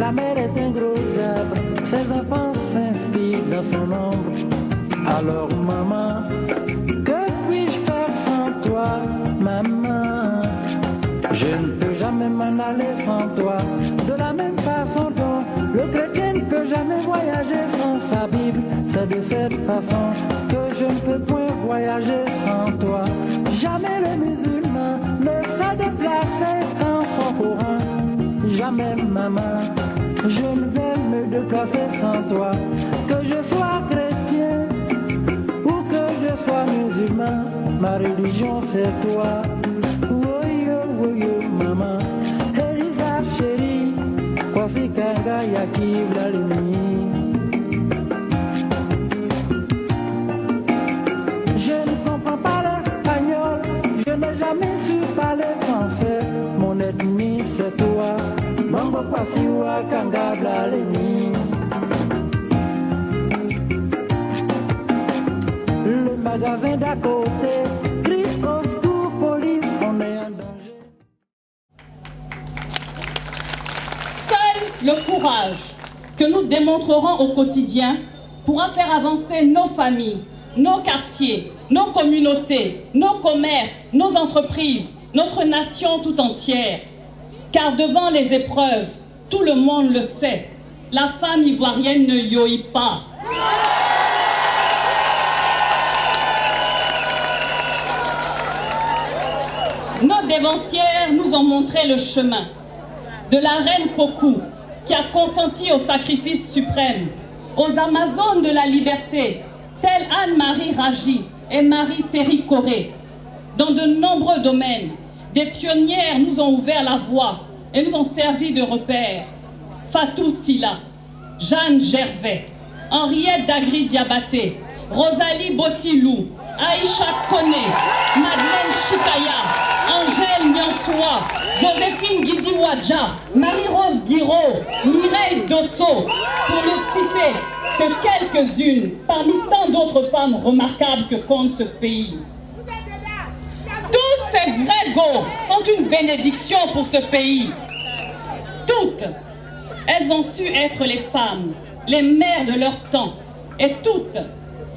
La mer est un gros arbre, ses enfants s'inspirent dans son ombre. Alors maman, que puis-je faire sans toi, maman? Je ne peux jamais m'en aller sans toi. De la même façon dont le chrétien ne peut jamais voyager sans sa Bible, c'est de cette façon que je ne peux point voyager sans toi. Jamais le musulman ne s'est déplacé sans son Coran. Jamais maman, je ne vais me déplacer sans toi. Que je sois chrétien ou que je sois musulman, ma religion c'est toi. Woyo maman, Elisa chérie, kwasi kanga yaki vlalini. Je ne comprends pas l'espagnol, je n'ai jamais su parler français. Mon ennemi c'est toi, mambo kwasi wa kanga vlalini. Le magasin d'à côté crie au secours, police, on est en danger. Seul le courage que nous démontrerons au quotidien pourra faire avancer nos familles, nos quartiers, nos communautés, nos commerces, nos entreprises, notre nation tout entière. Car devant les épreuves, tout le monde le sait, la femme ivoirienne ne yoït pas. Nos dévancières nous ont montré le chemin. De la reine Pokou, qui a consenti au sacrifice suprême, aux Amazones de la liberté, telles Anne-Marie Raji et Marie Séri Corée. Dans de nombreux domaines, des pionnières nous ont ouvert la voie et nous ont servi de repères. Fatou Silla, Jeanne Gervais, Henriette Dagri Diabaté, Rosalie Botilou, Aïcha Kone, Madeleine Chikaya, Angèle Nyansoua, Joséphine Guidi-Wadja, Marie-Rose Guiraud, Mireille Dosso, pour ne citer que quelques-unes parmi tant d'autres femmes remarquables que compte ce pays. Toutes ces vraies go sont une bénédiction pour ce pays. Toutes, elles ont su être les femmes, les mères de leur temps. Et toutes,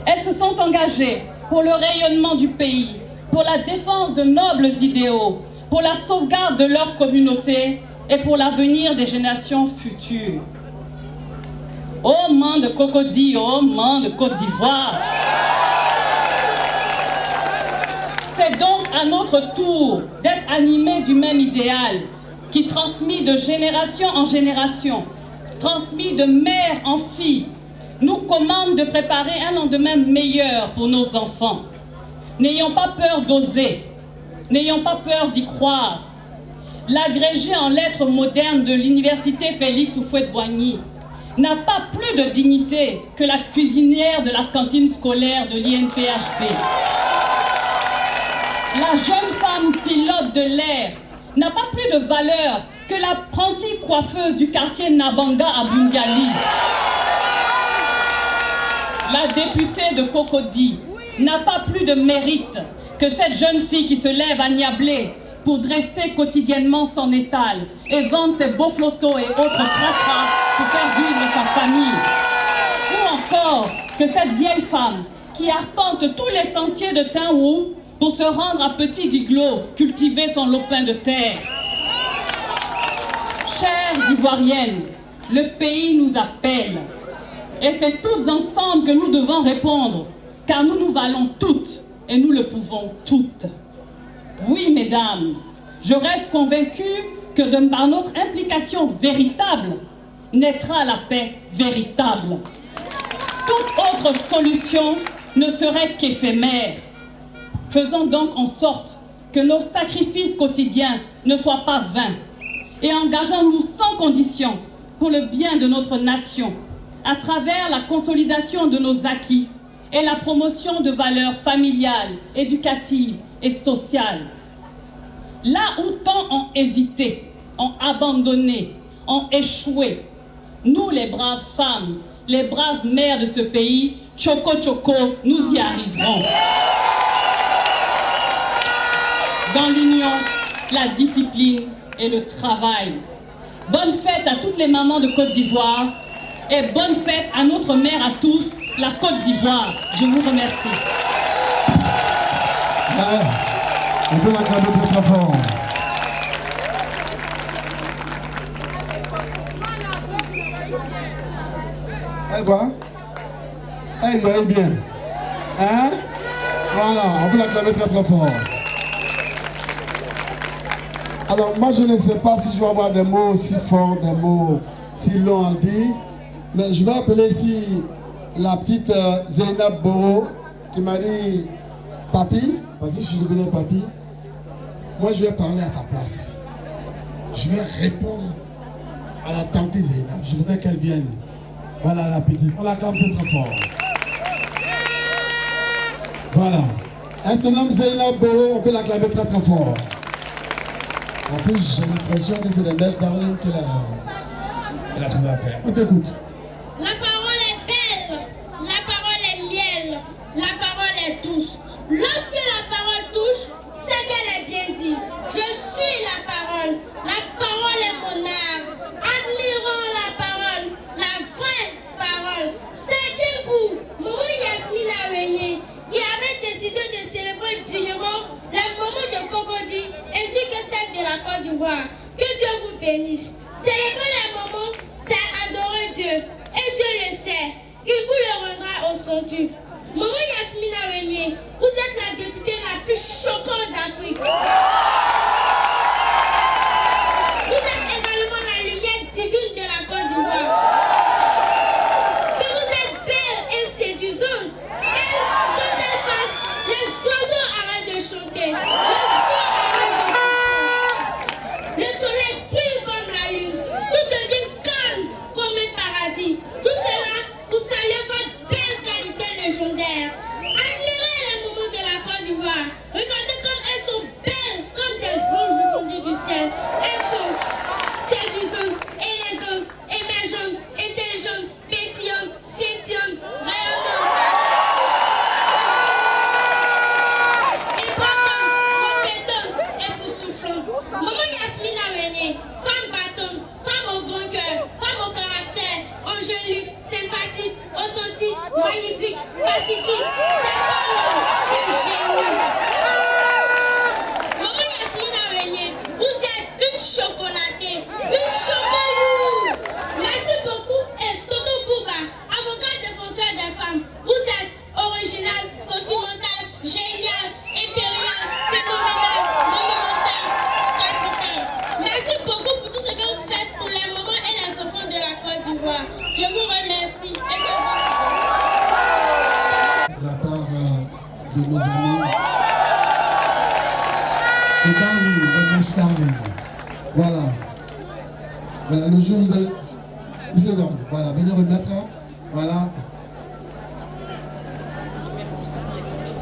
elles se sont engagées pour le rayonnement du pays, pour la défense de nobles idéaux, pour la sauvegarde de leur communauté et pour l'avenir des générations futures. Ô main de Cocody, ô main de Côte d'Ivoire! C'est donc à notre tour d'être animés du même idéal qui, transmis de génération en génération, transmis de mère en fille, nous commande de préparer un lendemain meilleur pour nos enfants. N'ayons pas peur d'oser, n'ayons pas peur d'y croire. L'agrégé en lettres modernes de l'université Félix Houphouët-Boigny n'a pas plus de dignité que la cuisinière de la cantine scolaire de l'INPHP. La jeune femme pilote de l'air n'a pas plus de valeur que l'apprentie coiffeuse du quartier Nabanga à Bundiali. La députée de Cocody n'a pas plus de mérite que cette jeune fille qui se lève à Niablé pour dresser quotidiennement son étal et vendre ses beaux flottos et autres tracas pour faire vivre sa famille. Ou encore que cette vieille femme qui arpente tous les sentiers de Tinwou pour se rendre à Petit Guiglo cultiver son lopin de terre. Chères Ivoiriennes, le pays nous appelle. Et c'est toutes ensemble que nous devons répondre, car nous nous valons toutes et nous le pouvons toutes. Oui, mesdames, je reste convaincue que par notre implication véritable, naîtra la paix véritable. Toute autre solution ne serait qu'éphémère. Faisons donc en sorte que nos sacrifices quotidiens ne soient pas vains et engageons-nous sans condition pour le bien de notre nation à travers la consolidation de nos acquis et la promotion de valeurs familiales, éducatives et sociales. Là où tant ont hésité, ont abandonné, ont échoué, nous les braves femmes, les braves mères de ce pays, Tchoko Tchoko, nous y arriverons. Dans l'union, la discipline et le travail. bonne fête à toutes les mamans de Côte d'Ivoire et bonne fête à notre mère à tous, la Côte d'Ivoire. Je vous remercie. On peut l'acclamer très très fort. Elle quoi? Elle y bien. Hein? Voilà, on peut l'acclamer très très fort. Alors moi je ne sais pas si je vais avoir des mots aussi forts, des mots si longs à dire, mais je vais appeler ici la petite Zainab Boro qui m'a dit papi, parce que je suis devenu papi, moi je vais parler à ta place. Je vais répondre à la tante Zainab. Je voudrais qu'elle vienne. Voilà la petite. On l'acclame très très fort. Voilà. Elle se nomme Zainab Boro, on peut l'acclamer très très fort. En plus, j'ai l'impression que c'est des mèches d'Arlène qu'elle a trouvé à faire. On t'écoute. La parole est belle, la parole est miel, la parole est douce. Lorsque la parole touche, c'est qu'elle est bien dit. Je suis la parole est mon art. Admirons la parole, la vraie parole. C'est que vous, Maman Yasmine Awenye, qui avait décidé de célébrer dignement les moments de Cocody ainsi que celle de la Côte d'Ivoire. Que Dieu vous bénisse. Célébrer les moments, c'est adorer Dieu. Et Dieu le sait. Il vous le rendra au centuple. Maman Yasmine Awenye, vous êtes la députée la plus choquante d'Afrique. Vous êtes également la lumière divine de la Côte d'Ivoire. Que vous êtes belle et séduisante. Et quand elle passe, les oiseaux arrêtent de chanter. Le vent arrête de souffler. Le soleil brille comme la lune. Tout devient calme comme un paradis. Tout cela pour saluer votre belle qualité légendaire. Admirez les moments de la Côte d'Ivoire. Regardez comme elles sont belles, comme des anges descendus du ciel. Elles sont séduisantes, élégantes, émergentes, intelligentes, pétillantes, scintillantes, rayonnantes. Importantes, compétentes, époustouflantes. Maman Yasmine Awenye, femme battante, femme au grand cœur, femme au caractère, angélique, sympathique, authentique, magnifique, pacifique. C'est pas l'homme, c'est génie. Maman Yasmine Awenye, vous êtes une chocolatée, une chocoyou. Merci beaucoup et Toto Bouba, avocat défenseur des femmes. Vous êtes original, sentimental, génial, impérial, phénoménal, monumental, capital. Merci beaucoup pour tout ce que vous faites pour les mamans et les enfants de la Côte d'Ivoire. Je vous remercie et que De la part de nos amis. Le Darling, le Mesh Darling. Voilà. Voilà, le jour où vous allez. Une seconde. Voilà, venez remettre. Voilà.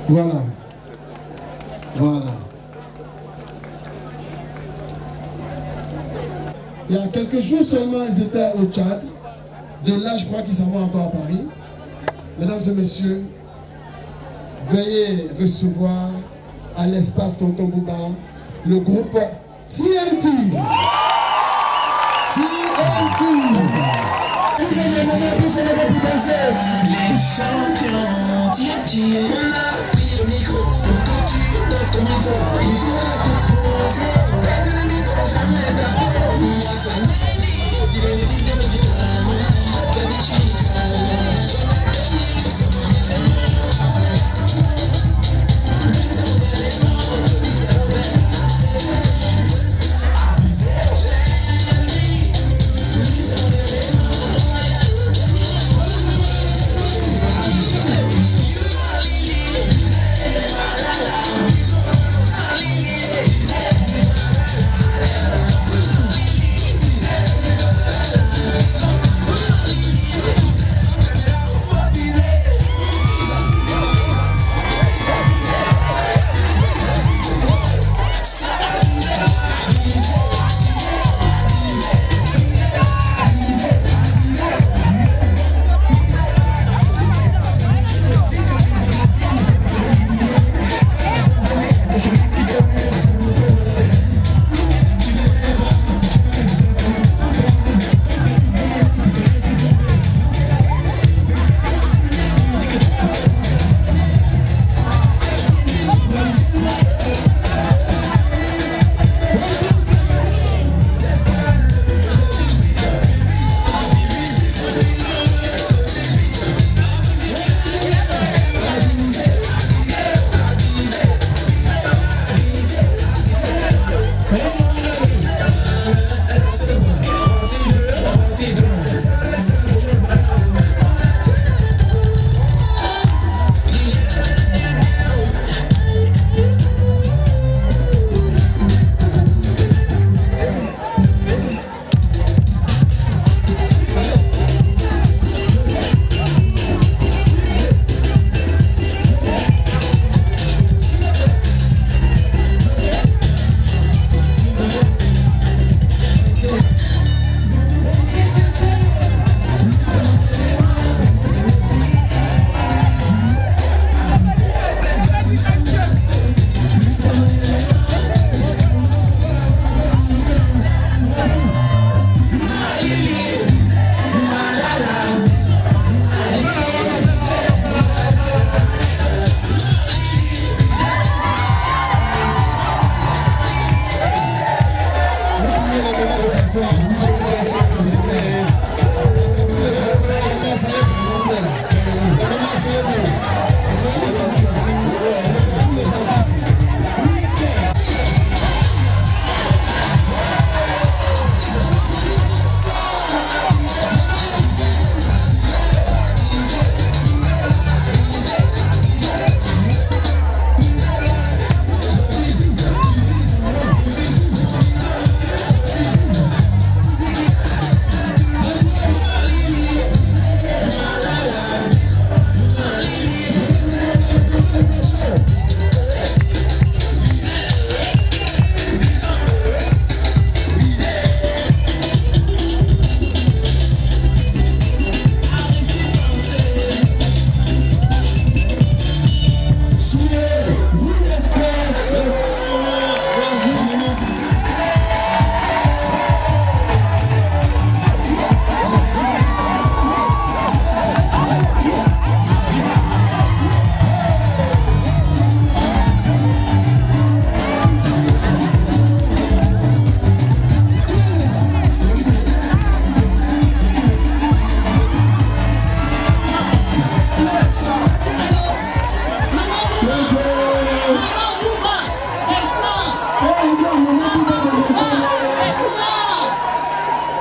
Voilà. Voilà. Il y a quelques jours seulement, ils étaient au Tchad. De là, je crois qu'ils s'en vont encore à Paris. Mesdames et messieurs, veuillez recevoir à l'espace Tonton Bouba le groupe TNT. TNT. Vous avez le moment, vous allez vous danser. Les champions, TNT, on a pris le micro pour que tu danses comme il faut. Il faut se poser, les ennemis ne vont jamais d'abord. Moi, ça m'a dit, dis-le, quasi chicha.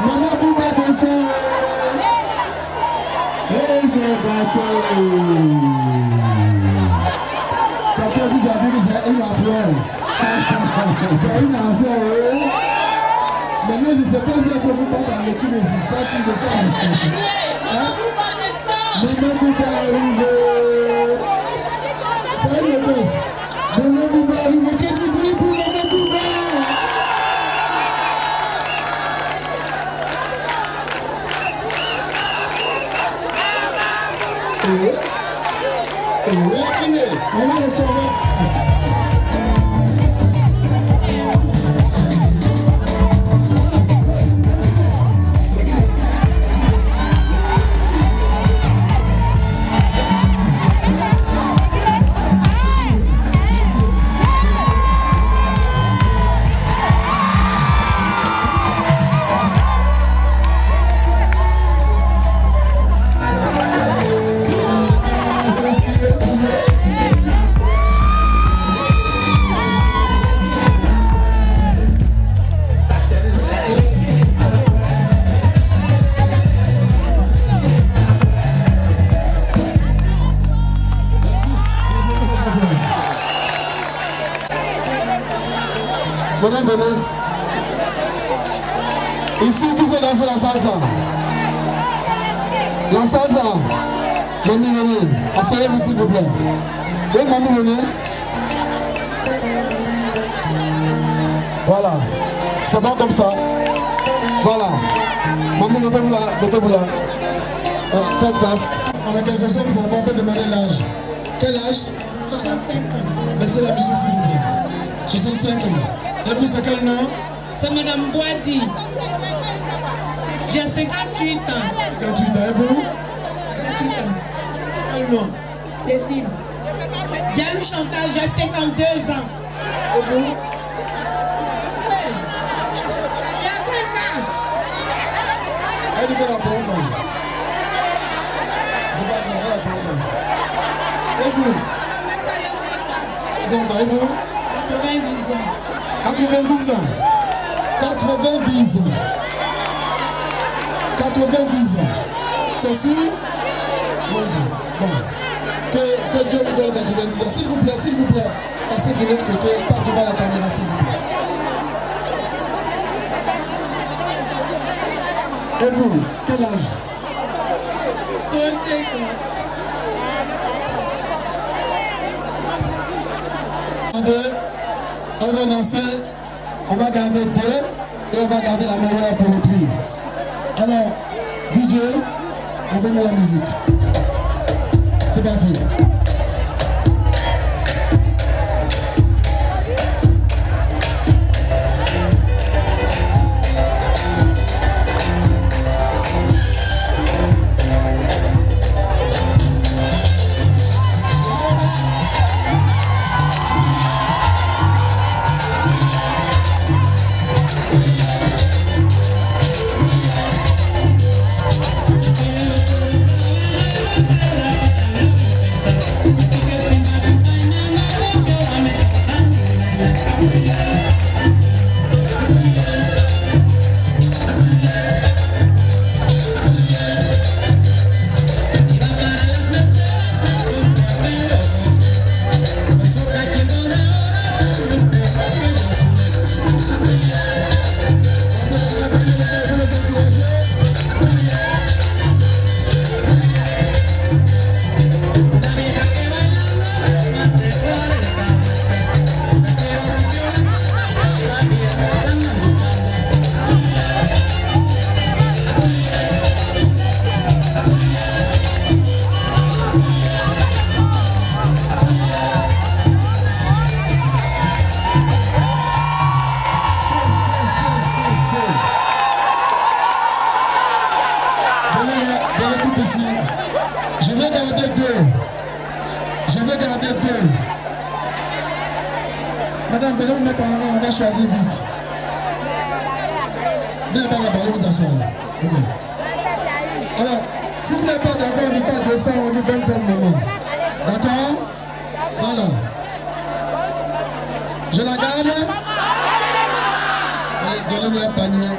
Maman Bouba descend. Et c'est gâteau. Quelqu'un vous a dit que c'est une applause. C'est une ancienne, oui. Maintenant, je ne sais pas si elle peut vous battre dans l'équipe, mais je ne suis pas sûr de ça. Maman Bouba arrive. C'est une menace. Maman Bouba arrive. Faites du bruit pour Maman Bouba. Maman est sauvée. Madame Béné, ici qui veut danser la salsa? La salsa, Mamie venez, asseyez-vous s'il vous plaît. Oui, Mamie venez. Voilà, c'est bon comme ça. Voilà, Mamie mettez-vous là, mettez-vous là. Faites face. On a quelques hommes, ça va pas demander l'âge. Quel âge? 65 ans. Baissez la musique s'il vous plaît. 65 ans. Et vous, c'est quel nom? C'est Madame Boadi. J'ai 58 ans. 58 ans. Et vous? 58 ans. Quel nom? Cécile. Diallo Chantal, j'ai 52 ans. Et vous? J'ai 5 ans. Elle dit qu'elle a 30 ans. Je ne sais pas qu'elle a 30 ans. Et vous? Madame Messa, j'ai 60 ans. 60 ans. Et vous? 90 ans. 90 ans. 90 ans. 90 ans. C'est sûr? Mon Dieu. Bon. Que Dieu vous donne 90 ans. S'il vous plaît, passez de l'autre côté, pas devant la caméra, s'il vous plaît. Et vous, quel âge? 35 ans. On va lancer, on va garder 2 et on va garder la meilleure pour le prix. Alors, DJ, on va mettre la musique. C'est parti. Madame, venez vous mettre en rang, on va choisir vite. Venez pas la parler, vous asseoir là. Ok. Alors, si vous n'êtes pas d'accord, on dit pas 200, on dit 20 moments. D'accord? Voilà. Je la garde? Allez, donnez-moi un panier.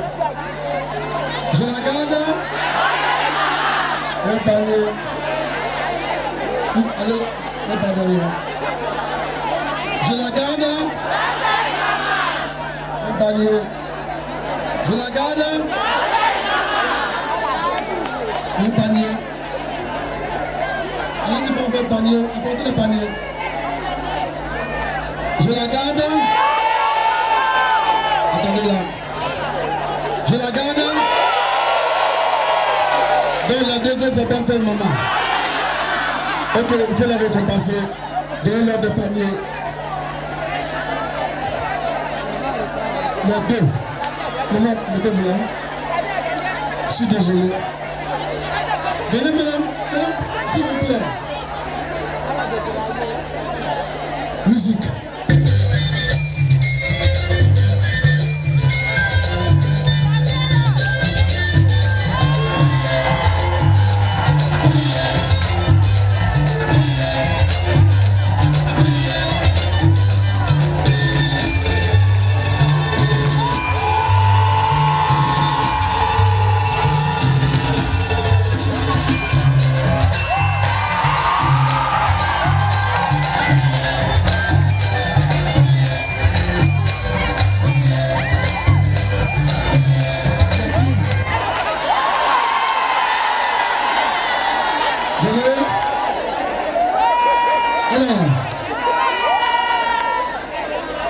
Je la garde. Un panier. Allez, un pas derrière. Je la garde. Un panier. Je la garde. Un panier. Allez, tu peux un panier. Apportez le panier. Je la garde. Attendez là. Je la garde. Donc la deuxième c'est bien fait maman. Ok, il faut la récompenser. Donnez-leur des paniers. Les deux. Maman, mettez-vous là. Je suis désolé. Venez madame, madame, s'il vous plaît. Musique.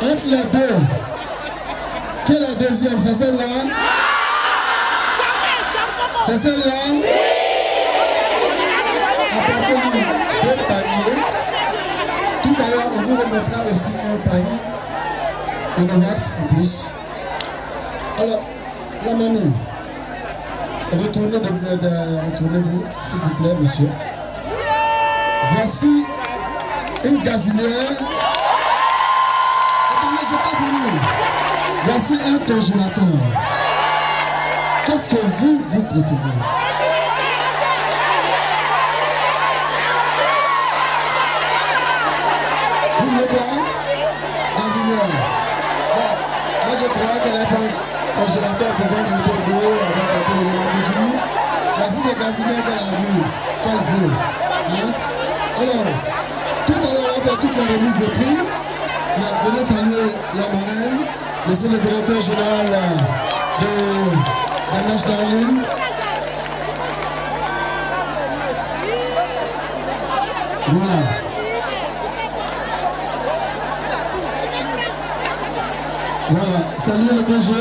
Entre les deux, quelle est la deuxième? C'est celle-là? C'est celle-là? Apportez-nous deux paniers. Tout à l'heure, on vous remettra aussi un panier. Et le max en plus. Alors, la mamie, retournez-vous, s'il vous plaît, monsieur. Voici une gazinière. Attendez, je n'ai pas fini. Voici un congélateur. Qu'est-ce que vous préférez? Vous voulez boire? Gazinière. Bon, moi je croyais qu'elle allait prendre un congélateur pour vendre un peu d'eau avec un peu de mélacoudi. Mais si c'est gazinière qu'elle a vu, qu'elle veut. Hein? Alors, tout à l'heure on va faire toutes les remises de prix. Venez saluer la marraine, monsieur le directeur général de la Mèche d'Arline. Voilà. Voilà. Salut le DG.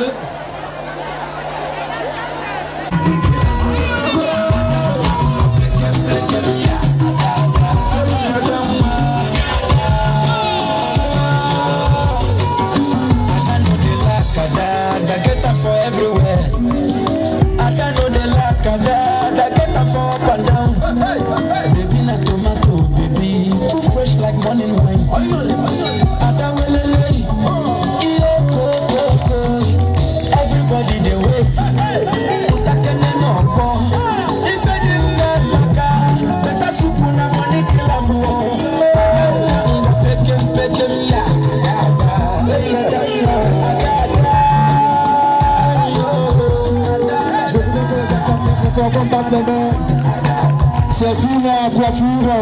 C'est une coiffure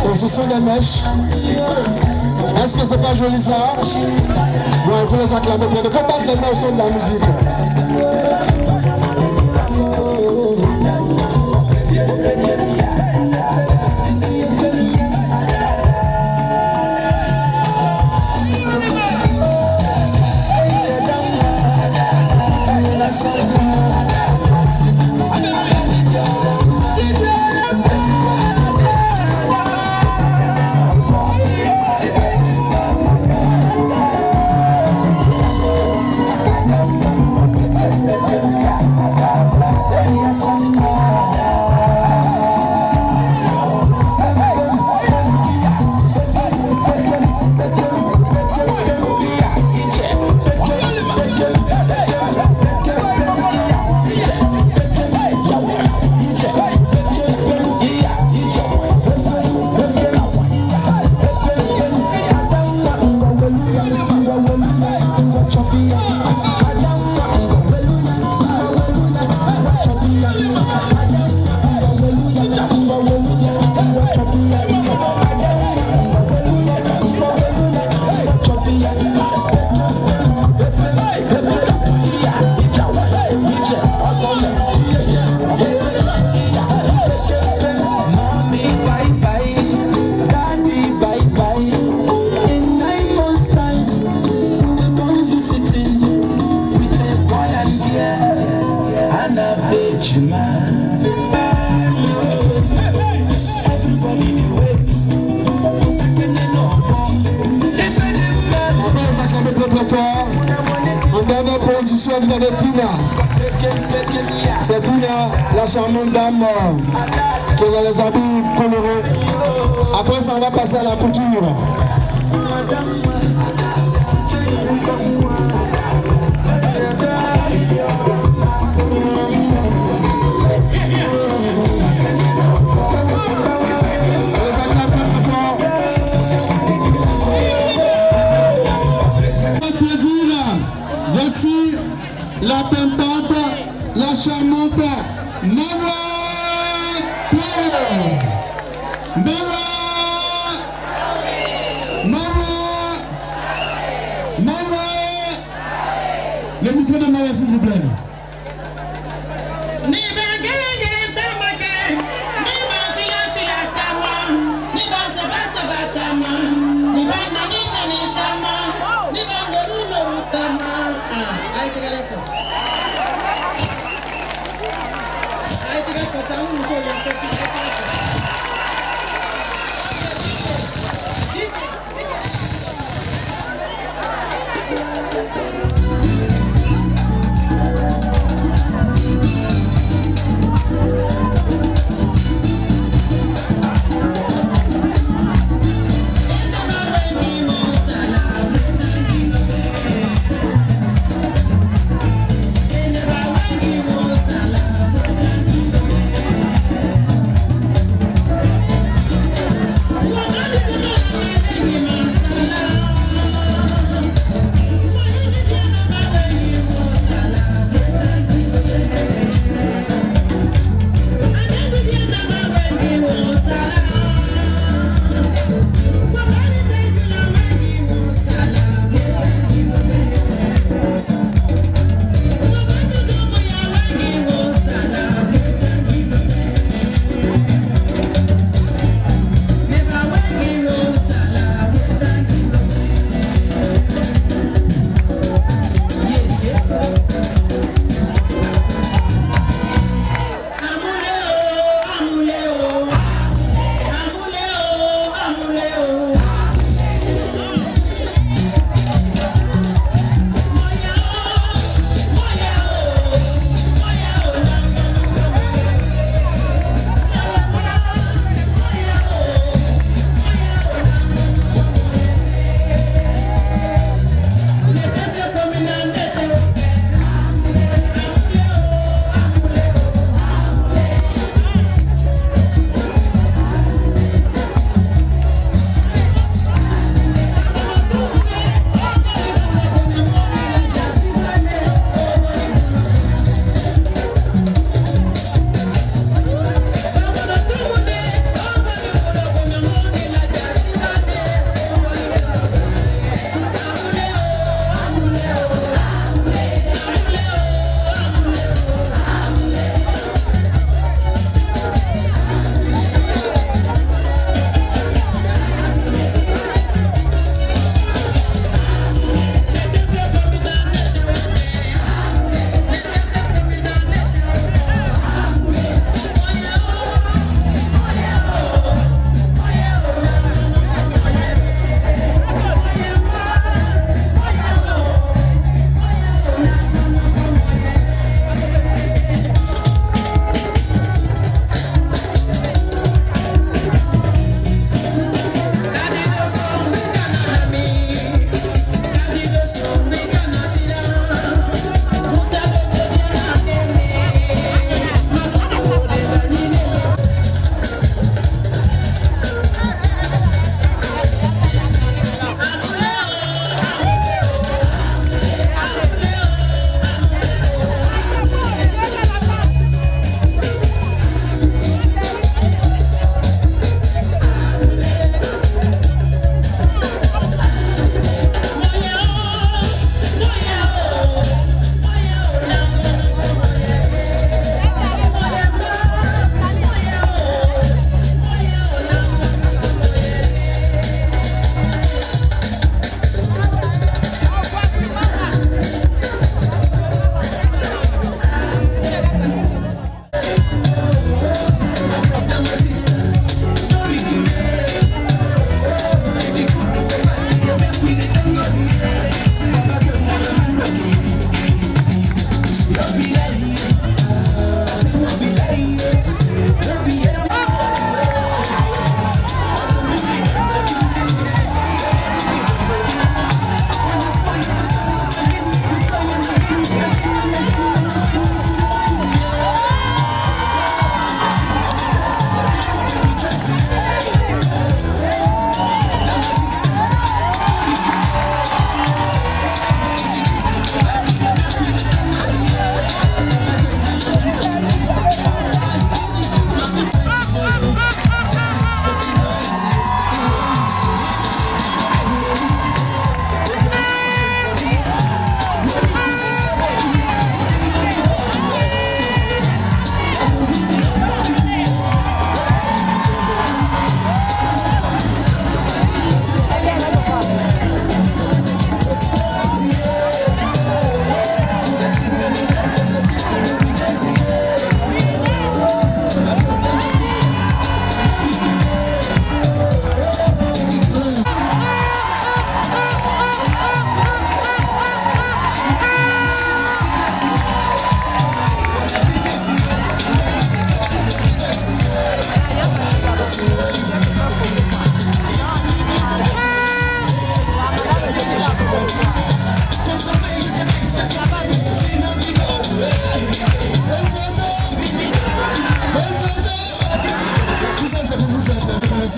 et ce sont des mèches. Est-ce que c'est pas joli ça? Bon, il faut les acclamer. Il faut battre les mains au son de la musique. bitch man. Everybody do it. On va s'acclamer très très fort. En dernière position, vous avez Tina. C'est Tina, la charmante dame qui a les habits colorés. Après ça, on va passer à la couture. Voici la pimpante, la charmante Mawa Paul. Mawa. Le micro de Mawa, s'il vous plaît.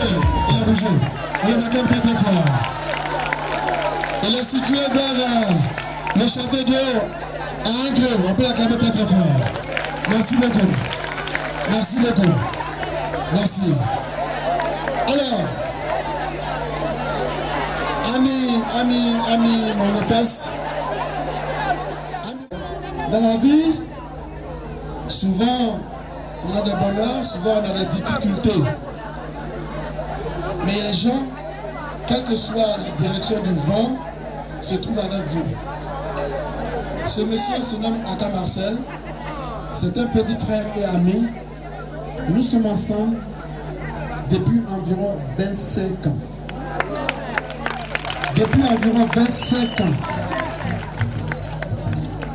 elle a bougé. On les acclame très très fort. Elle est située vers le château d'eau à Angre. On peut l'acclamer très très fort. Merci beaucoup. Merci beaucoup. Merci. Alors, ami, mon hôtesse, dans la vie, souvent on a des bonheurs, souvent on a des difficultés. Mais les gens, quelle que soit la direction du vent, se trouvent avec vous. Ce monsieur se nomme Aka Marcel. C'est un petit frère et ami. Nous sommes ensemble depuis environ 25 ans. Depuis environ 25 ans.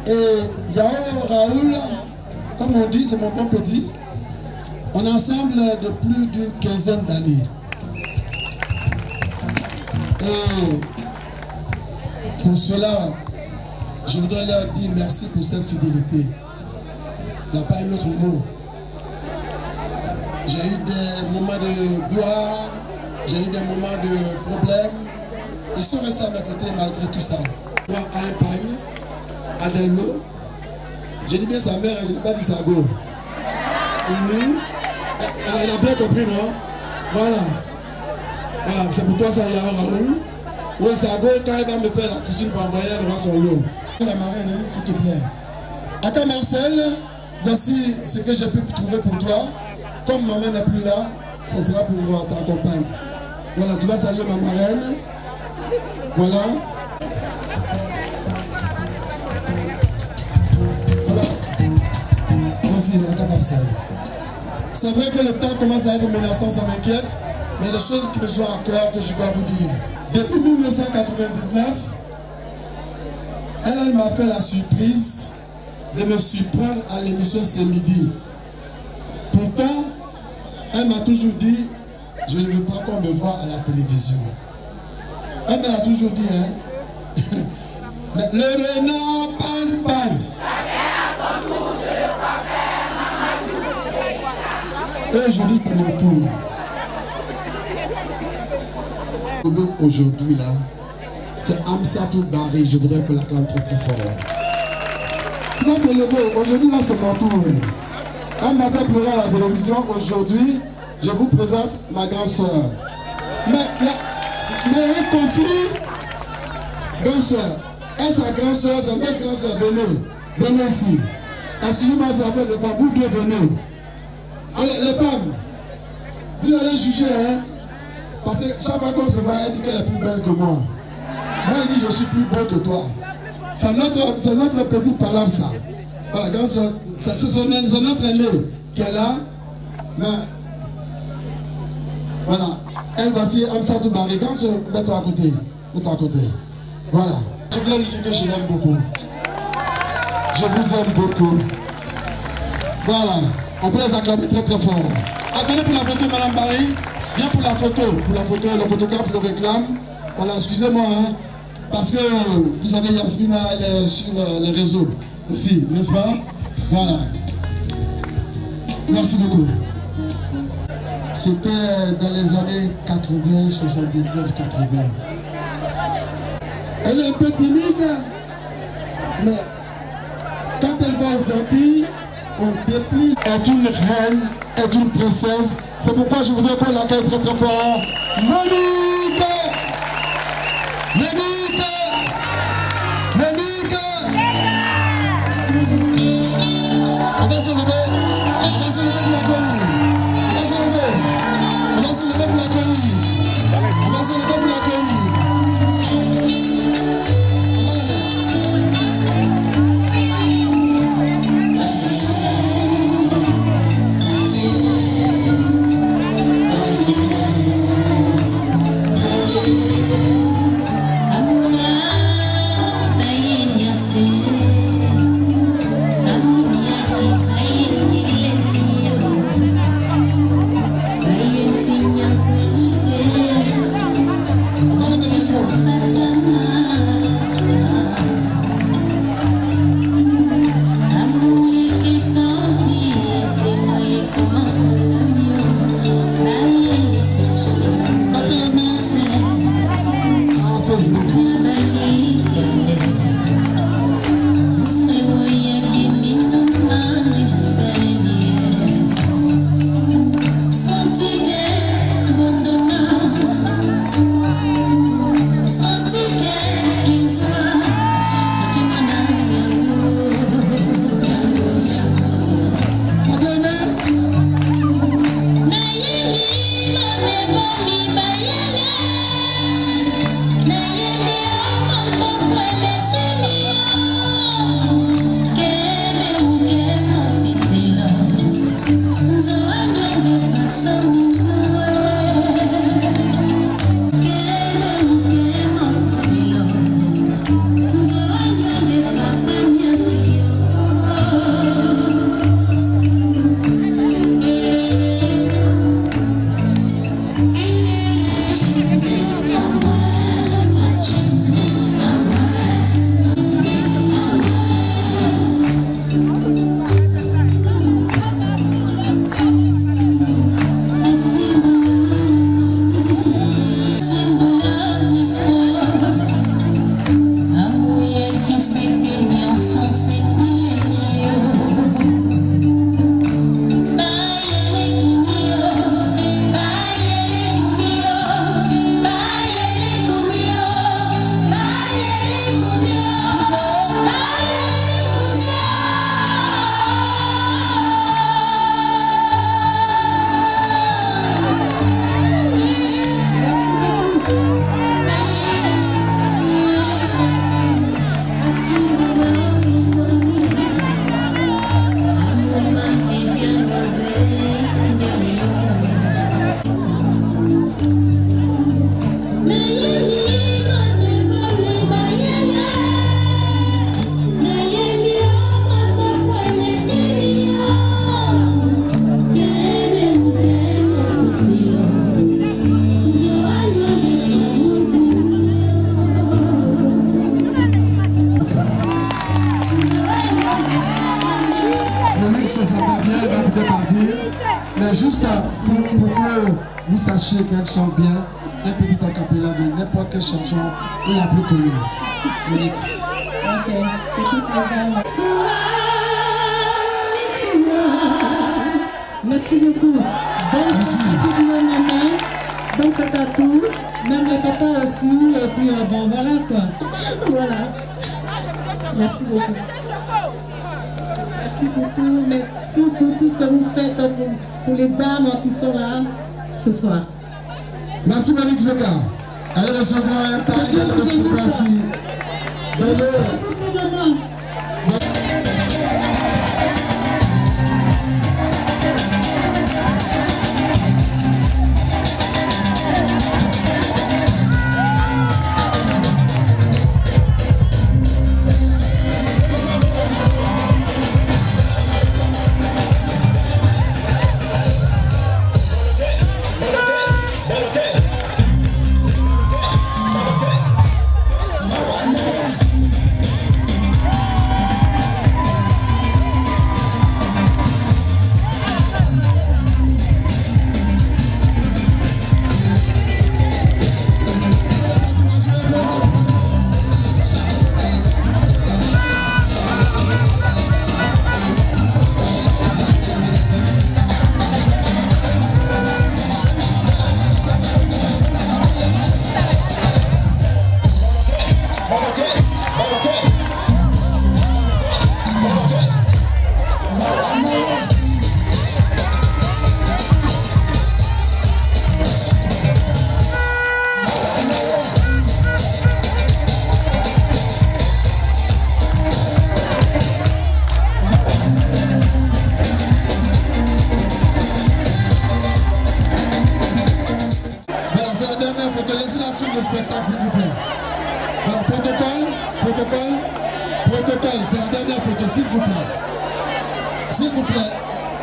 Et Yao Raoul, comme on dit, c'est mon bon petit. On est ensemble de plus d'une quinzaine d'années. Et pour cela, je voudrais leur dire merci pour cette fidélité. Il n'y a pas un autre mot. J'ai eu des moments de gloire, j'ai eu des moments de problèmes. Ils sont restés à mes côtés malgré tout ça. Moi, à un pagne, à des lots, je dis bien sa mère, je n'ai pas dit sa go. Elle a bien compris, non? Voilà. Voilà, c'est pour toi ça, Yao Raoul. Oui, sa go, quand elle va me faire la cuisine pour envoyer, elle aura son lot. La marraine, hein, s'il te plaît. Attends, Marcel, voici ce que j'ai pu trouver pour toi. Comme maman n'est plus là, ce sera pour t'accompagner. Voilà, tu vas saluer ma marraine. Voilà. Alors, merci, attends, Marcel. C'est vrai que le temps commence à être menaçant, ça m'inquiète, mais les choses qui me sont à cœur que je dois vous dire. Depuis 1999, elle m'a fait la surprise de me surprendre à l'émission Ce Midi. Pourtant, elle m'a toujours dit, je ne veux pas qu'on me voie à la télévision. Elle m'a toujours dit, hein, le renard passe. Et aujourd'hui, c'est mon tour. Aujourd'hui, là, c'est Amsatou Barry. Je voudrais qu'on l'acclame très très fort. Aujourd'hui, là, c'est mon tour. Elle m'a fait pleurer à la télévision. Aujourd'hui, je vous présente ma grande soeur. Mais il y a un conflit. Grande soeur. Elle, sa grande soeur, sa belle grande soeur, venez ici. Excusez-moi, ça fait le temps. Vous deux, venez. Allez, les femmes, vous allez juger, hein. Parce que chaque fois qu'on se voit, elle dit qu'elle est plus belle que moi. Moi, elle dit je suis plus beau que toi. C'est notre petit palabre, ça. Voilà, grande soeur, c'est notre aîné qui est là. Mais, voilà. Elle, voici Amsatou Barry. Grande soeur, mets-toi à côté. Mets-toi à côté. Voilà. Je voulais lui dire que je l'aime beaucoup. Je vous aime beaucoup. Voilà. On peut les acclamer très très fort. Attendez pour la photo, Madame Barry. Viens pour la photo. Le photographe le réclame. Voilà, excusez-moi, hein, parce que vous savez, Yasmina, elle est sur les réseaux aussi, n'est-ce pas? Voilà. Merci beaucoup. C'était dans les années 80, 79, 80. Elle est un peu timide, mais quand elle va aux Antilles, on déplie. Est une reine, est une princesse. C'est pourquoi je voudrais qu'on l'accueille très très fort. Monique! Monique! Monique! On va se lever. On va se lever pour l'accueillir. On va se lever. On va se lever pour l'accueillir. On va se lever pour l'accueillir. Amuna, se sent pas bien, elle va peut-être partir. Mais juste pour que vous sachiez qu'elle chante bien, un petit acapella de n'importe quelle chanson la plus connue. Monique. Ok, petite maison. Merci beaucoup. Bonne fête à toutes nos mamans, bonne fête à tous, même les papas aussi, et puis bon voilà quoi. Voilà. Merci beaucoup. Merci pour tout, merci pour tout ce que vous faites pour les dames qui sont là ce soir. Merci Monique Zoka. Elle recevra un panier, elle recevra aussi.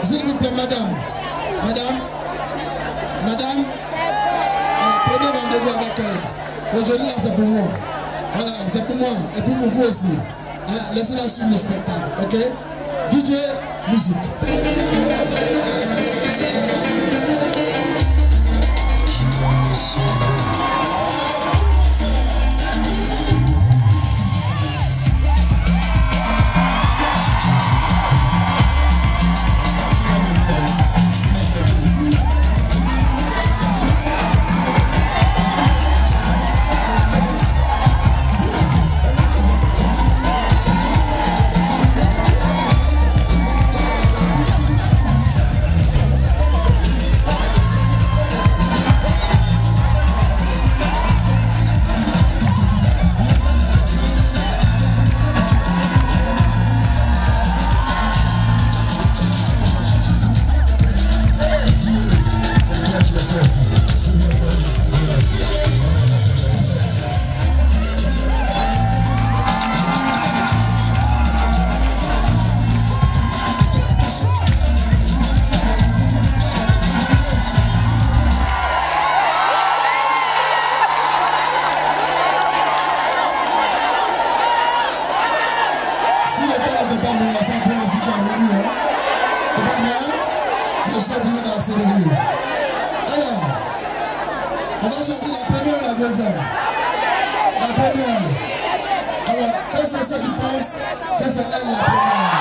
S'il vous plaît, madame, prenez rendez-vous avec elle. Aujourd'hui, là, c'est pour moi. Voilà, c'est pour moi et pour vous aussi. Hein, laissez-la suivre le spectacle, ok? DJ, musique. On va choisir la première ou la deuxième? La première. Alors, quels sont ceux qui pensent que c'est elle la première?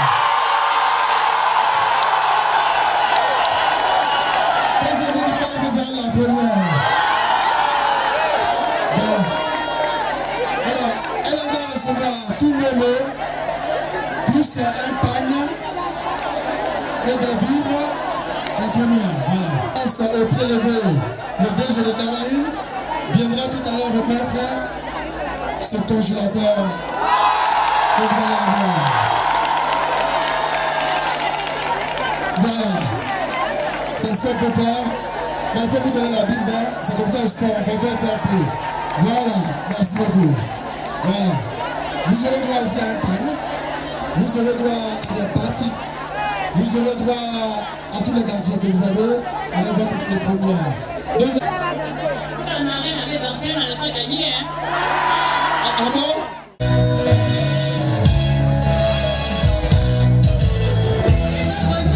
Quels sont ceux qui pensent que c'est elle la première? Bon. Alors, elle va recevoir tout le lot, plus un panier et des vivres. La première, voilà. C'est au pied levé. Le DG de Darling viendra tout à l'heure remettre ce congélateur que vous allez avoir. Voilà. C'est ce qu'on peut faire. Mais il faut vous donner la bise, hein. C'est comme ça le sport. On peut faire plus. Voilà. Merci beaucoup. Voilà. Vous aurez droit aussi à un pain. Vous aurez droit à des pâtes. Vous aurez droit à tous les gadgets que vous avez avec votre année première. Donc, si la marraine avait dansé, elle n'allait pas gagner. Hein? Ah bon? Never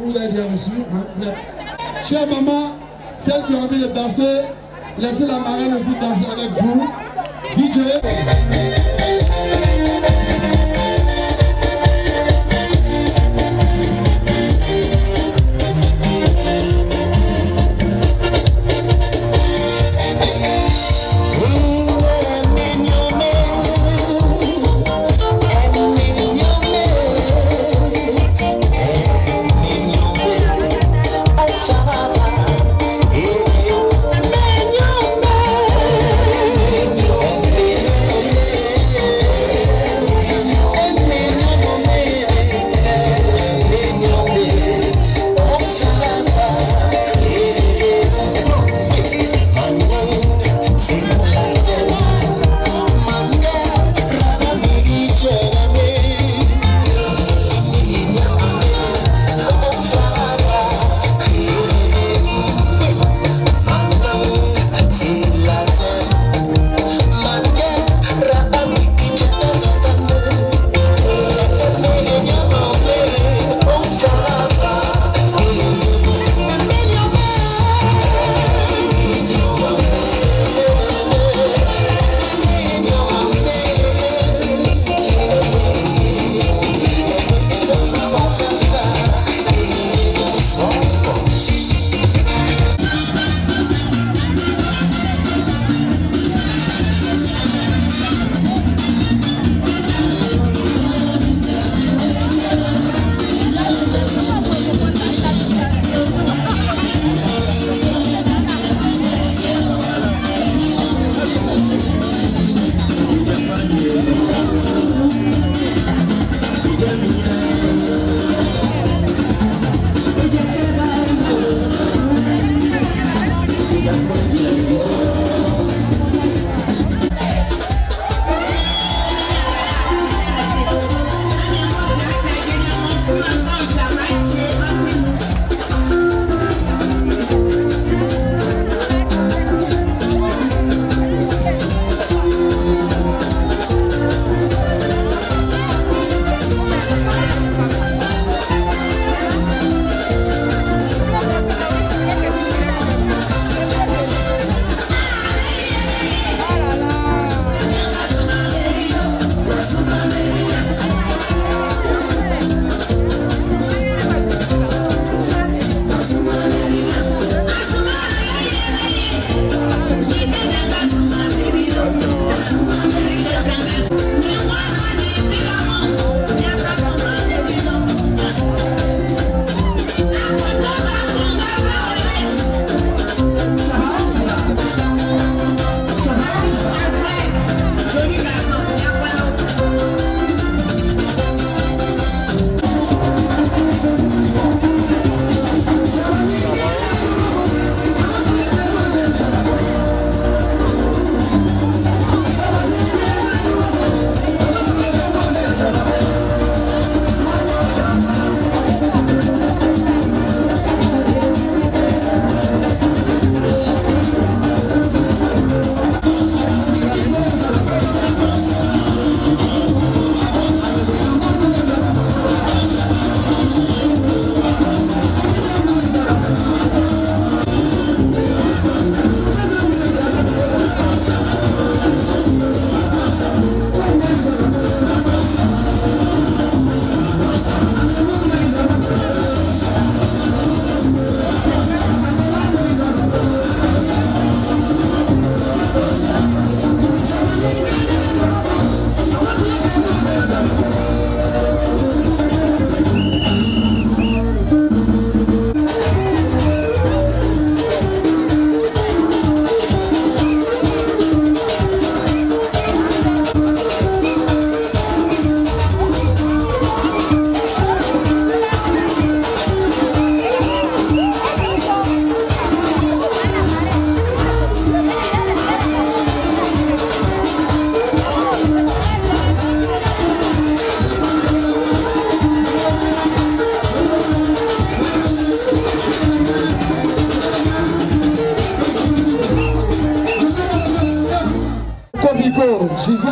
Vous avez bien reçu. Hein? Chère maman, celle qui a envie de danser, laissez la marraine aussi danser avec vous. DJ.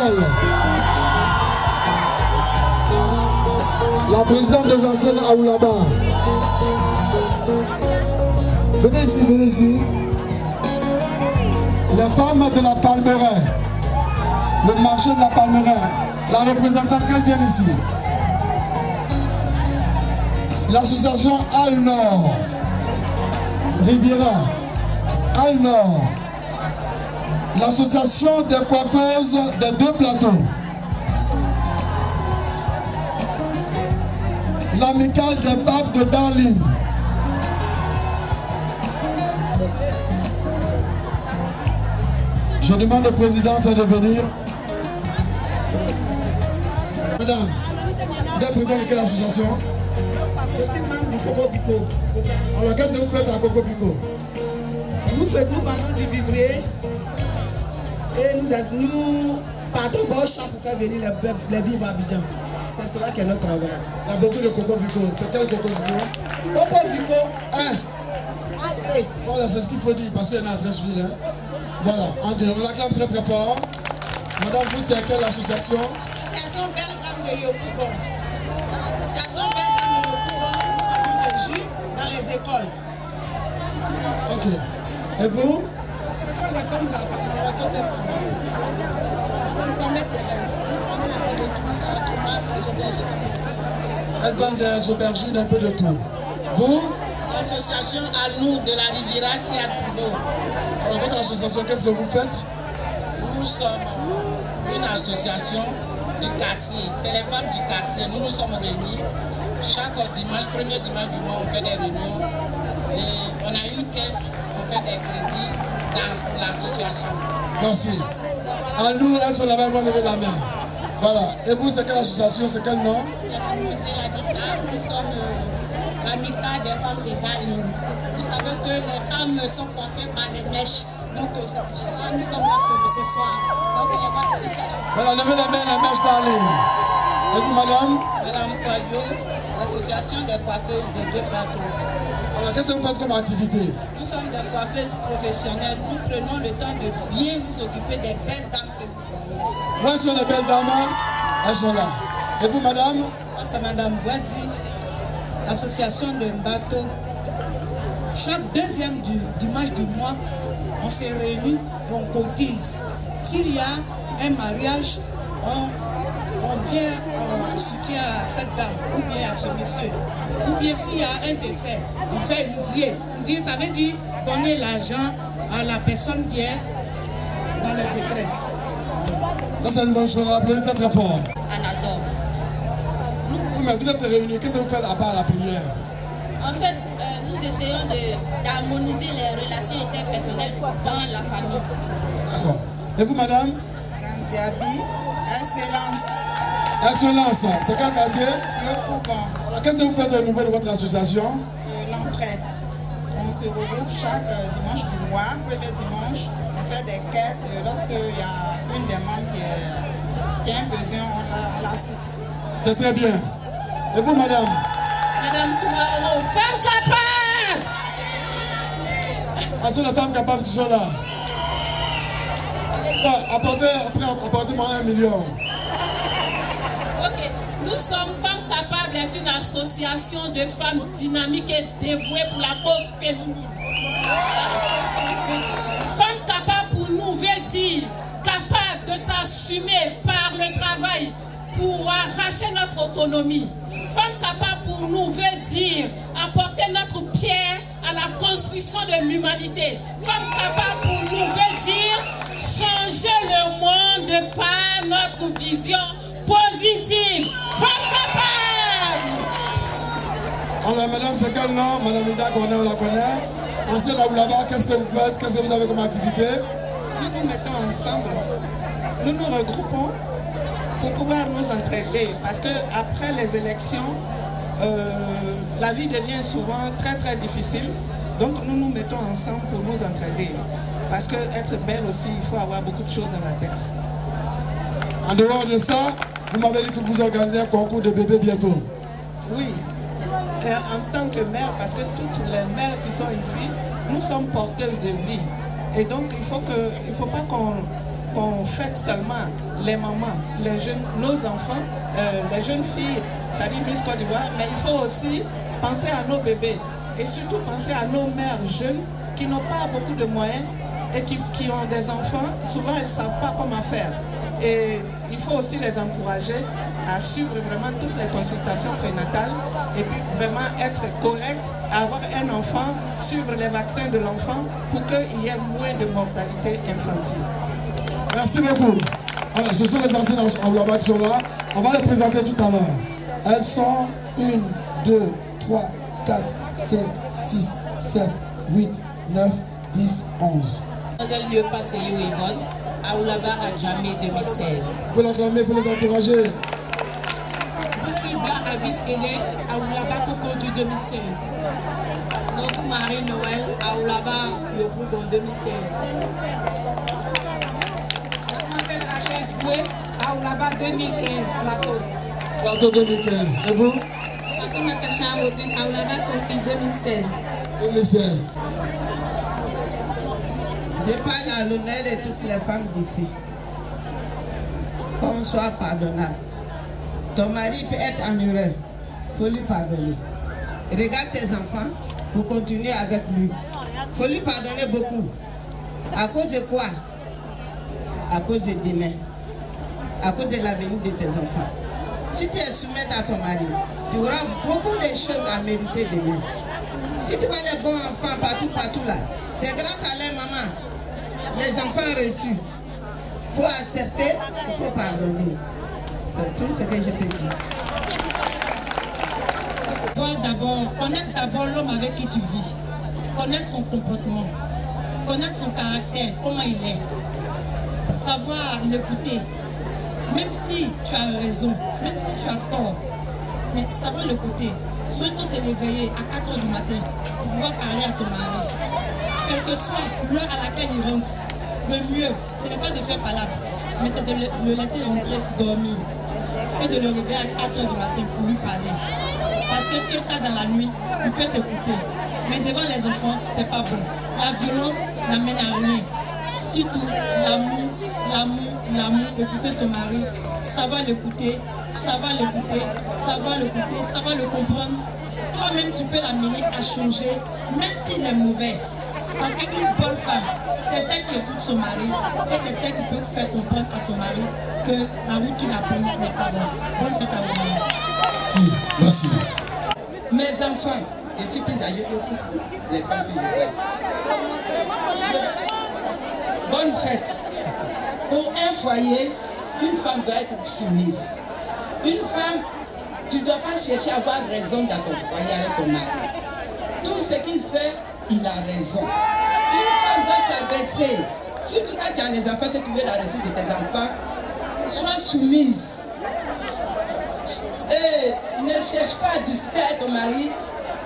Michel. La présidente des anciennes Aoulaba. Venez ici, venez ici. Les femmes de la Palmeraie. Le marché de la Palmeraie. La représentante qu'elle vient ici. L'association Al-Nord. Riviera. Al-Nord. L'association des coiffeuses des deux plateaux. L'amicale des papes de Darling. Je demande au président de venir. Madame, vous êtes présidente de quelle association? Je suis membre du Coco Pico. Alors qu'est-ce que vous faites à Coco Pico? Nous vendons du vivrier et nous partons au champ pour faire venir les vivres à Abidjan. C'est cela qui est notre travail. Il y a beaucoup de Coco Pico. C'est quel Coco Pico? Coco Pico 1. Oui. Voilà, c'est ce qu'il faut dire parce qu'il y en a à Treichville. Voilà, on l'acclame très très fort. Madame, vous, c'est quelle association? L'association Belle Dame de Yopougon. L'association Belle Dame de Yopougon, nous vendons des jus dans les écoles. Ok. Et vous? L'association des femmes de la Elle vend des aubergines, un peu de tout. Vous? L'association Al-Nou de la Riviera Siad Bruno. Alors, votre association, qu'est-ce que vous faites? Nous sommes une association du quartier. C'est les femmes du quartier. Nous nous sommes réunis. Chaque dimanche, premier dimanche du mois, on fait des réunions. Et on a une caisse, on fait des crédits dans l'association. Merci. À nous, elles sont là-bas, elles vont lever la main. Voilà. Et vous, c'est quelle association? C'est quel nom? C'est Mademoiselle Anita. Nous sommes l'amicale des femmes de Darling. Vous savez que les femmes sont coiffées par les mèches. Donc c'est pour ça que nous sommes là ce soir. Donc les voix c'est ça. Voilà, levez la main, la mèche Darling. Et vous, madame? Madame Koyo, l'association des coiffeuses de deux plateaux. Alors, qu'est-ce que vous faites comme activité? Nous sommes des coiffeuses professionnelles. Nous prenons le temps de bien nous occuper des belles dames que vous voyez ici. Où sont les belles dames? Elles sont là. Et vous, madame? Moi, c'est Madame Boadi, l'association de Mbato. Chaque deuxième dimanche du mois, on se réunit, on cotise. S'il y a un mariage, on vient en soutien à cette dame ou bien à ce monsieur. Ou bien s'il y a un décès, on fait une zie. Zie, ça veut dire donner l'argent à la personne qui est dans la détresse. Ça, c'est une bonne chose. Applaudissez très très fort. Anador. Oui, mais vous êtes réunis. Qu'est-ce que vous faites à part la prière? En fait, nous essayons d'harmoniser les relations interpersonnelles dans la famille. D'accord. Et vous, madame? Madame Diaby, Excellence, Excellence. C'est quel quartier? Yopougon, Alors, qu'est-ce que vous faites de nouveau de votre association? l'entraide. On se regroupe chaque dimanche du mois, premier dimanche, on fait des quêtes. Lorsqu'il y a une des membres qui a un besoin, on l'assiste. C'est très bien. Et vous, madame? Madame Soumaroro, femme capable! Ah, c'est les femmes capables qui sont là. Apportez-moi 1 million. Ok, nous sommes Femmes Capables est une association de femmes dynamiques et dévouées pour la cause féminine. Femmes capables pour nous veut dire capables de s'assumer par le travail pour arracher notre autonomie. Femmes capables pour nous veut dire apporter notre pierre à la construction de l'humanité. Femmes capables pour nous veut dire changer le monde par notre vision positive. Femmes capables! Alors, madame, c'est quel nom? Madame Ida, on la connaît. Ensuite, là, là-bas, qu'est-ce que vous faites? Qu'est-ce que vous avez comme activité? Nous nous mettons ensemble, nous nous regroupons pour pouvoir nous entraider. Parce qu'après les élections, la vie devient souvent très très difficile. Donc nous nous mettons ensemble pour nous entraider. Parce qu'être belle aussi, il faut avoir beaucoup de choses dans la tête. En dehors de ça, vous m'avez dit que vous organisez un concours de bébés bientôt. Oui, en tant que mère, parce que toutes les mères qui sont ici, nous sommes porteuses de vie. Et donc il faut pas qu'on qu'on fête seulement les mamans, les jeunes, nos enfants, les jeunes filles, ça dit Miss Côte d'Ivoire, mais il faut aussi penser à nos bébés et surtout penser à nos mères jeunes qui n'ont pas beaucoup de moyens et qui ont des enfants. Souvent, elles ne savent pas comment faire. Et il faut aussi les encourager à suivre vraiment toutes les consultations prénatales et puis vraiment être correct, avoir un enfant, suivre les vaccins de l'enfant pour qu'il y ait moins de mortalité infantile. Merci beaucoup. Alors, ce sont les anciennes en Aoulaba qui sont là. On va les présenter tout à l'heure. Elles sont 1, 2, 3, 4, 5, 6, 7, 8, 9, 10, 11. Lieu passé Yvonne, Aoulaba à Djamé 2016. Vous l'acclamez, vous les encouragez. Bouti Bla Avis Hélène, Aoulaba Coco du 2016. Donc Marie-Noël, Aoulaba Yopougon 2016. Rachel Doué, Aoulaba 2015, Plateau. Plateau 2015. Et vous? Natacha Rosen, Aoulaba Coco 2016. 2016. Je parle à l'honneur de toutes les femmes d'ici. Qu'on soit pardonnable. Ton mari peut être en erreur. Il faut lui pardonner. Regarde tes enfants pour continuer avec lui. Il faut lui pardonner beaucoup. À cause de quoi? À cause de demain. À cause de l'avenir de tes enfants. Si tu es soumette à ton mari, tu auras beaucoup de choses à mériter demain. Si tu vois les bons enfants partout là, c'est grâce à leur maman. Les enfants reçus, il faut accepter, il faut pardonner. C'est tout ce que je peux dire. Connaître d'abord l'homme avec qui tu vis. Connaître son comportement. Connaître son caractère, comment il est. Savoir l'écouter. Même si tu as raison, même si tu as tort, mais savoir l'écouter. Souvent, il faut se réveiller à 4 h du matin pour pouvoir parler à ton mari. Quelle que soit l'heure à laquelle il rentre, le mieux, ce n'est pas de faire palabre, mais c'est de le laisser rentrer dormir et de le réveiller à 4 h du matin pour lui parler. Parce que sur tard dans la nuit, il peut t'écouter. Mais devant les enfants, c'est pas bon. La violence n'amène à rien. Surtout l'amour, écouter son mari, savoir l'écouter, savoir le comprendre. Toi-même, tu peux l'amener à changer, même s'il est mauvais. Parce qu'une bonne femme, c'est celle qui écoute son mari et c'est celle qui peut faire comprendre à son mari que la route qu'il a prise n'est pas bonne. Bonne fête à vous. Merci. Mes enfants, je suis plus âgée que toutes les femmes qui vous restent. Bonne fête. Pour un foyer, une femme doit être soumise. Une femme, tu ne dois pas chercher à avoir raison dans ton foyer avec ton mari. Tout ce qu'il fait, il a raison. Une femme doit s'abaisser. Surtout quand tu as les enfants, que tu veux la réussite de tes enfants, sois soumise. Et ne cherche pas à discuter avec ton mari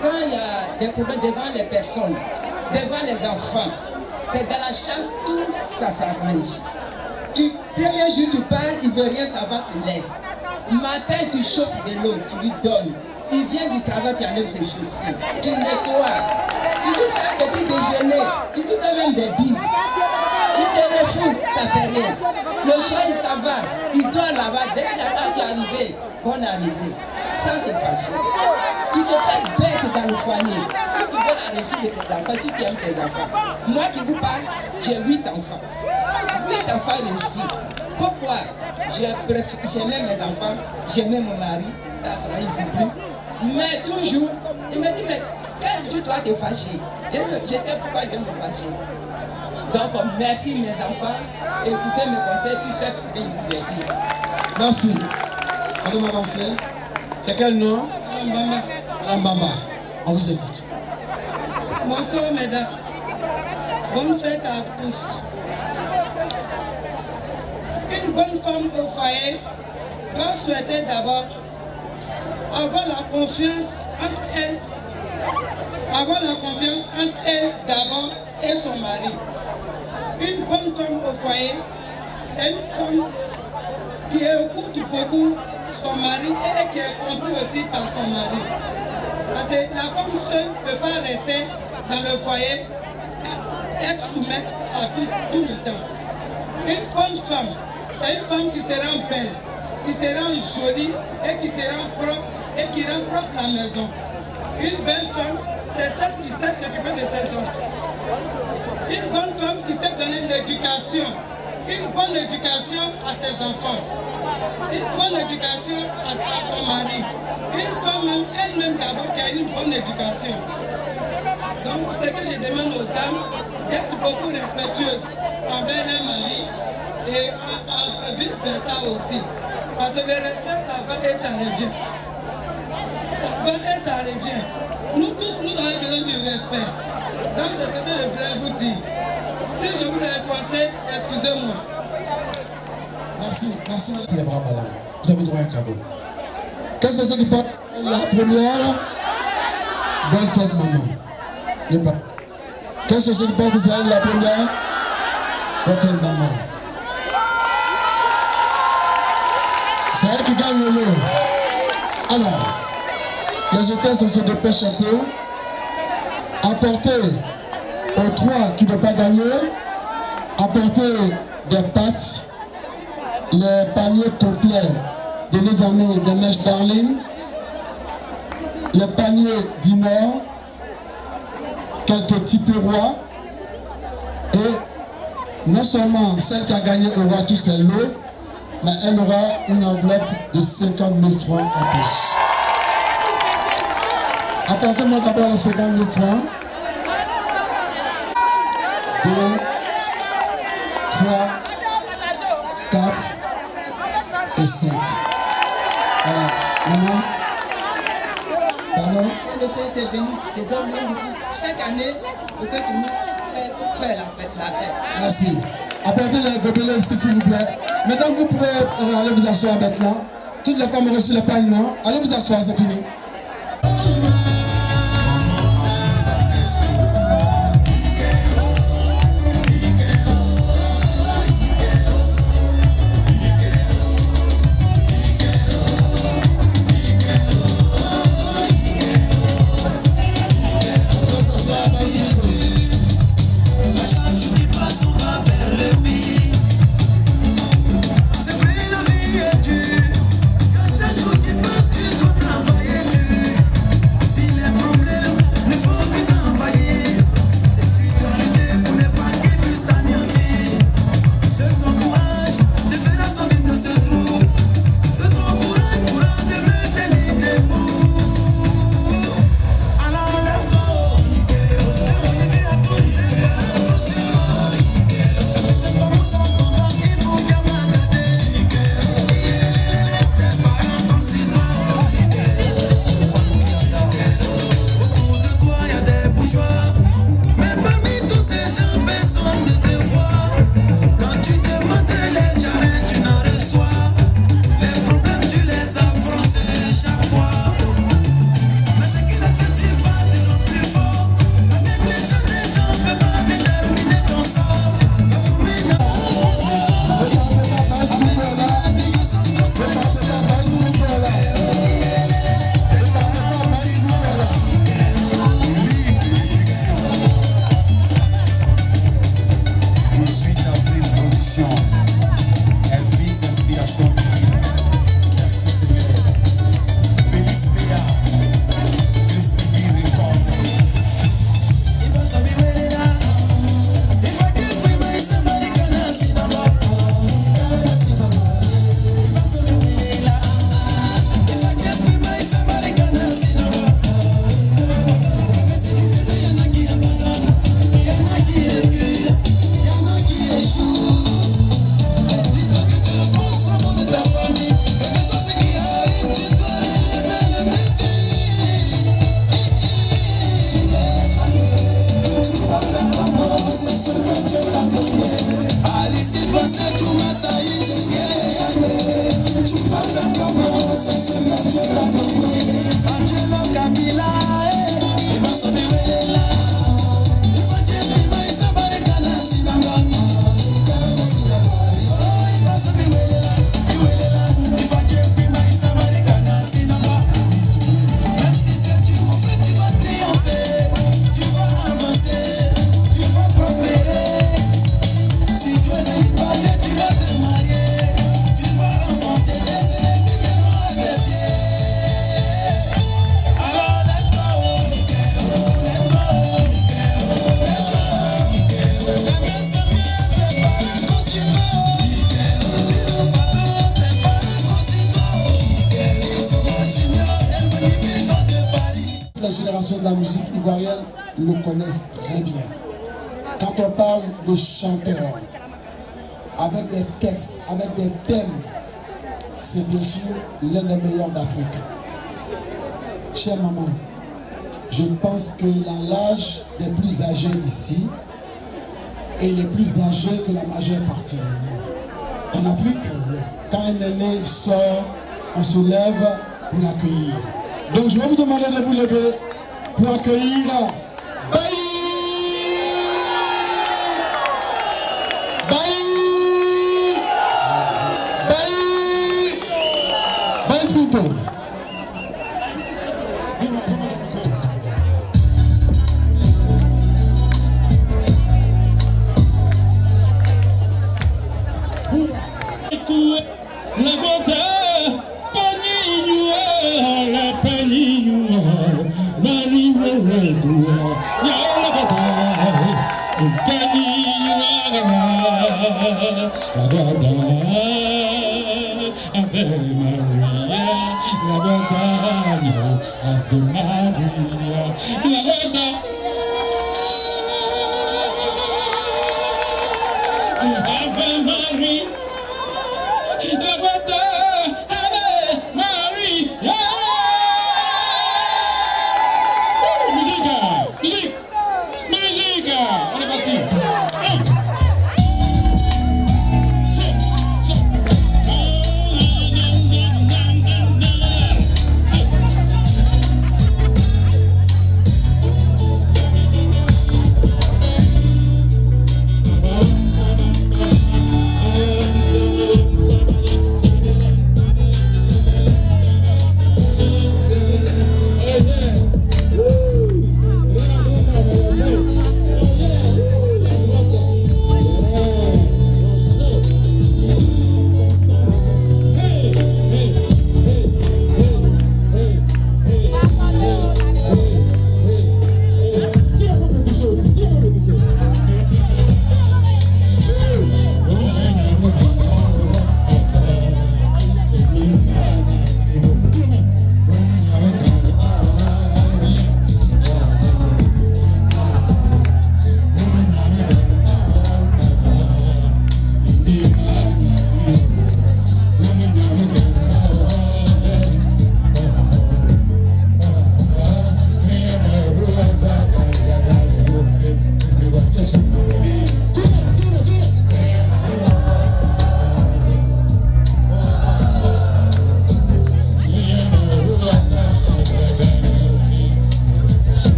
quand il y a des problèmes devant les personnes, devant les enfants. C'est dans la chambre, tout ça s'arrange. Premier jour, tu parles, il ne veut rien savoir, tu laisses. Matin, tu chauffes de l'eau, tu lui donnes. Il vient du travail, tu enlèves ses chaussures. Tu nettoies. Tu lui fais un petit déjeuner. Tu lui donnes même des bises. Il te refoute, ça fait rien. Le soir, il s'en va. Il dort là-bas. Dès qu'il attend, tu es arrivé. Bonne arrivée. Sans te fâcher. Tu te fais bête dans le foyer. Si tu veux la réussite de tes enfants, si tu aimes tes enfants. Moi qui vous parle, j'ai 8 enfants. 8 enfants réussis. Pourquoi? J'aimais mes enfants, j'aimais mon mari, il ne veut plus. Mais toujours, il me dit, mais quel jour tu vas te fâcher? J'étais pourquoi je vais me fâcher? Donc merci mes enfants, écoutez mes conseils, puis faites ce que je vous ai dit. Merci. Madame avancer. C'est quel nom? Madame Bamba. On vous écoute. Bonsoir mesdames. Bonne fête à vous tous. Une bonne femme au foyer doit souhaiter d'abord avoir la confiance entre elle, d'abord et son mari. Une bonne femme au foyer, c'est une femme qui écoute beaucoup son mari et qui est comprise aussi par son mari. Parce que la femme seule ne peut pas rester dans le foyer, être soumette à tout le temps. Une bonne femme, c'est une femme qui se rend belle, qui se rend jolie et qui se rend propre et qui rend propre la maison. Une belle femme, c'est celle qui sait s'occuper de ses enfants. Une bonne femme qui sait donner l'éducation, une bonne éducation à ses enfants, une bonne éducation à son mari. Une femme elle-même d'abord qui a une bonne éducation. Donc ce que je demande aux dames, d'être beaucoup respectueuses envers leur mari et vice versa aussi. Parce que le respect, ça va et ça revient. Ça va et ça revient. Nous tous, nous avons besoin du respect. Donc c'est ce que je voudrais vous dire. Si je vous ai pensé, excusez-moi. Merci, merci. Les bras ballants. Vous avez droit à un cadeau. Qu'est-ce que c'est qui porte la première? Bonne fête, maman. Qu'est-ce que c'est qui porte la première? Bonne fête, maman. C'est elle qui gagne le lot. Alors, les hôtesses, on se dépêche un peu. Apportez aux trois qui ne peuvent pas gagner, apportez des pâtes, les paniers complets de nos amis de Mèche Darling, les paniers d'Inor, quelques petits rois, et non seulement celle qui a gagné aura tous ses lots, mais elle aura une enveloppe de 50 000 francs en plus. Apportez-moi d'abord les 50 000 francs. 2, 3, 4 et 5. Voilà. Maman. Pardon. Le Seigneur te bénisse, te donne beaucoup chaque année pour que tu nous fasses la fête. Merci. Apportez les gobelets ici, s'il vous plaît. Maintenant, vous pouvez aller vous asseoir maintenant. Toutes les femmes ont reçu les pagnes, non? Allez vous asseoir, c'est fini. génération de la musique ivoirienne le connaissent très bien. Quand on parle de chanteurs, avec des textes, avec des thèmes, c'est bien sûr l'un des meilleurs d'Afrique. Chère maman, je pense que l'âge des plus âgés d'ici est les plus âgés que la majeure partie. En Afrique, quand un aîné sort, on se lève pour l'accueillir. Donc je vais vous demander de vous lever pour accueillir Baï Spinto.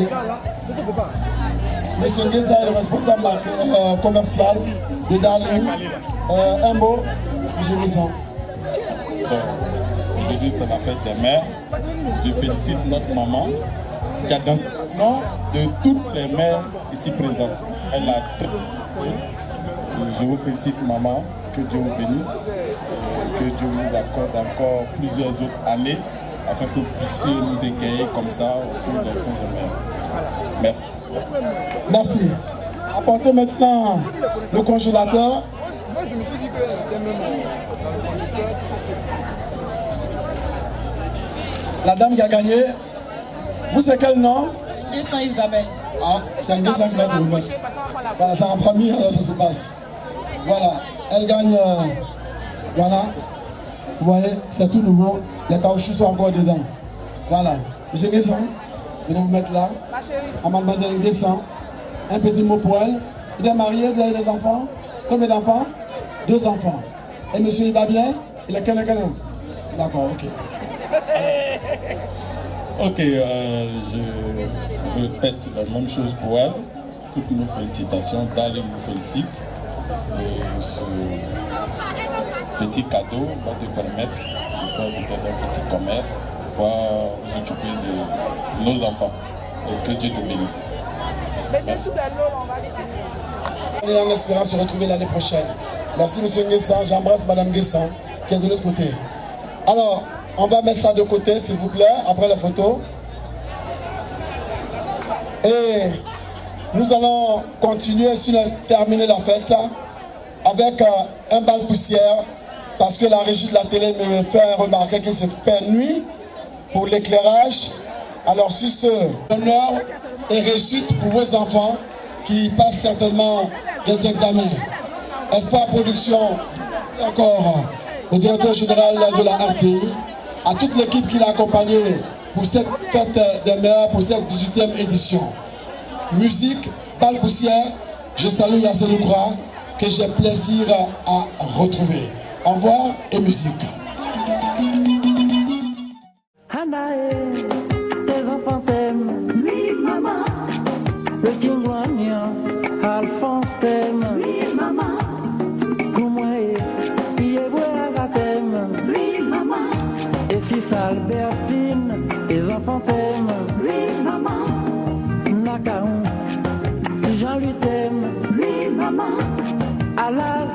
aider. Monsieur Nguessa est le responsable commercial de Darling. Un mot, Monsieur Nguessa. Aujourd'hui, c'est la fête des mères. Je félicite notre maman qui a dans le nom de toutes les mères ici présentes. Elle a très... Je vous félicite, maman. Que Dieu vous bénisse. Que Dieu vous accorde encore plusieurs autres années afin que vous puissiez nous égayer comme ça au cours des fêtes de mères. Merci. Merci. Apportez maintenant le congélateur. Moi, je me suis dit que c'est même... La dame qui a gagné, vous c'est quel nom? Nguessa Isabelle. Ah, c'est Nguessa qui va te remettre. Voilà, c'est en famille, alors ça se passe. Voilà, elle gagne. Voilà, vous voyez, c'est tout nouveau. Les caoutchoucs sont encore dedans. Voilà, monsieur Nguessa, venez vous mettre là. À mademoiselle Nguessa, un petit mot pour elle. Il est marié, vous avez des enfants? Combien d'enfants? 2 enfants. Et monsieur, il va bien? Il est quel? D'accord, ok. Ok, je répète la même chose pour elle. Toutes nos félicitations. Darling vous félicite. Et ce petit cadeau va te permettre de faire peut-être un petit commerce pour vous occuper de nos enfants. Et que Dieu te bénisse. Merci. On est en espérant se retrouver l'année prochaine. Merci monsieur Nguessa. J'embrasse madame Nguessa qui est de l'autre côté. Alors, on va mettre ça de côté, s'il vous plaît, après la photo. Et nous allons continuer, terminer la fête avec un bal poussière, parce que la régie de la télé me fait remarquer qu'il se fait nuit pour l'éclairage. Alors, sur ce, honneur et réussite pour vos enfants qui passent certainement des examens. Espoir Production, merci encore au directeur général de la RTI, à toute l'équipe qui l'a accompagné pour cette fête des mères, pour cette 18e édition. Musique, bal poussière, je salue Yassine Oukra, que j'ai plaisir à retrouver. Au revoir et musique. Hanae, tes enfants t'aiment. Oui, maman. Le Tingouania, Alphonse t'aime. Oui, maman. Koumoué, Yébouéaga t'aime. Oui, maman. Et si Albertine, tes enfants t'aiment. Oui, maman. Nakaou, Jean-Louis t'aime. Oui, maman. Allah